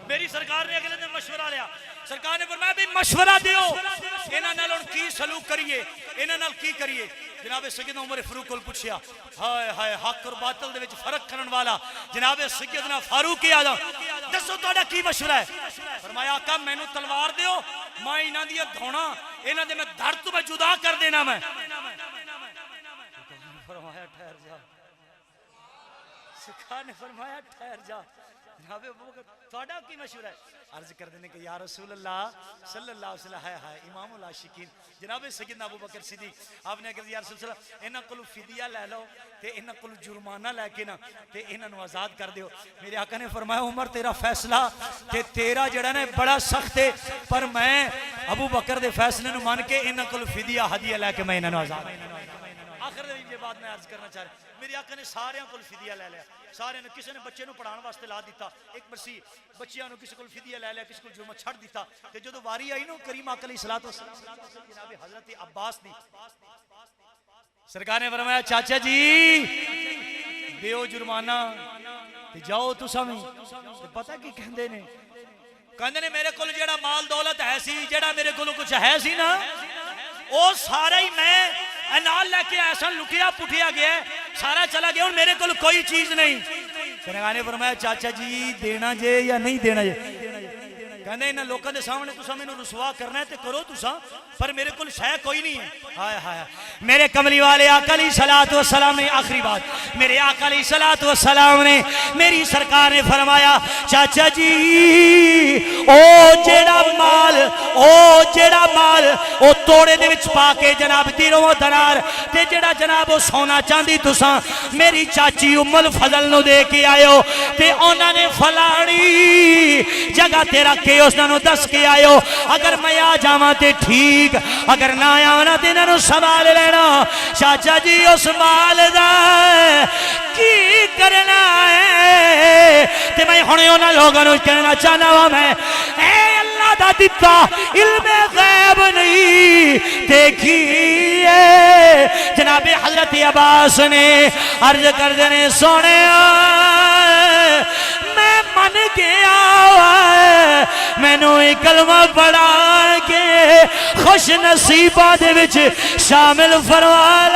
میری سرکار نے اگلے دن مشورہ لیا، سرکار نے فرمایا بھی مشورہ دیو انہاں نال ہن کی سلوک کریے، انہاں نال کی کریے۔ جناب سیدنا عمر فاروق کو پوچھیا، ہائے ہائے حق اور باطل دے وچ فرق کرن والا جناب سیدنا فاروق اعظم، دسو تہاڈا کی مشورہ ہے؟ فرمایا آقا مینوں تلوار دیو، میں انہاں دی دھونا، انہاں دے میں دھڑ تو میں جدا کر دینا۔ میں فرمایا ٹھہر جا، سرکار نے فرمایا ٹھہر جا۔ جناب ابوبکر تہاڈا کی مشورہ ہے؟ عرض کر دینے کہ یا رسول اللہ صلی اللہ علیہ وسلم، ہے امام العاشقین جناب سیدنا ابوبکر صدیق، آپ نے کہا یا رسول اللہ انہاں کولوں فدیہ لے لو تے انہاں کولوں جرمانہ لے کے نا تے انہاں نوں آزاد کر دیو۔ میرے آقا نے فرمایا عمر تیرا فیصلہ تے تیرا جڑا نا بڑا سخت ہے، پر میں ابوبکر دے فیصلے نوں مان کے انہاں کولوں فدیہ ہدیہ لے کے میں انہاں نوں آزاد۔ آخر دے یہ بات میں عرض کرنا چاہ رہا ہوں، میرے آقا نے سارے کو فدیہ لے لیا، سارے نے کسی نے بچے نو پڑھان واسطے لا دیتا، ایک برسی بچیاں نو کسی کو فدیہ لے لیا، کسی کو جرم چھڑ دیتا۔ تے جدو واری آئی نو کریم آقا علیہ الصلوۃ والسلام جناب حضرت عباس دی، سرکار نے فرمایا چاچا جی دیو جرمانہ تے جاؤ تساں وی۔ پتہ کی کہندے نے؟ کہندے نے میرے کول جیڑا مال دولت ہے سی، جیڑا میرے کول کچھ ہے سی نا، او سارا ہی میں نال لے کے ایسا لٹیا پٹھیا گیا ہے، سارا چلا گیا، اور میرے کو کوئی چیز نہیں۔ سرکار نے فرمایا چاچا جی دینا جے یا نہیں دینا جے؟ کہندے انہاں لوکاں دے سامنے تساں مینوں رسوا کرنا ہے تے کرو تساں، پر میرے کول شے کوئی نہیں ہے۔ ہائے ہائے میرے کملی والے آقا علیہ الصلوۃ والسلام نے آخری بات، میرے آقا علیہ الصلوۃ والسلام نے میری سرکار نے فرمایا چاچا جی او جیڑا مال او توڑے دے وچ پا کے جناب دیرو و دینار تے جیڑا جناب او سونا چاندی تساں میری چاچی ام الفضل نو دے کے آئے تے انہاں نے فلانی جگہ تے رکھ کے اس نو دس کے آئے ہو، اگر میں آ جاواں تے ٹھیک، اگر نہ آواں تے انہاں نو سنبھال لینا۔ چاچا جی اس مال دا کی کرنا ہے تے میں ہن انہاں لوگاں نوں کہنا چاہنا وا میں اے اللہ دا دتا علم غیب نہیں دیکھیے جناب حضرت عباس نے عرض کر دینے سونے میں من گیا مینوں کلمہ پڑھا کے خوش نصیبہ دے وچ شامل فرما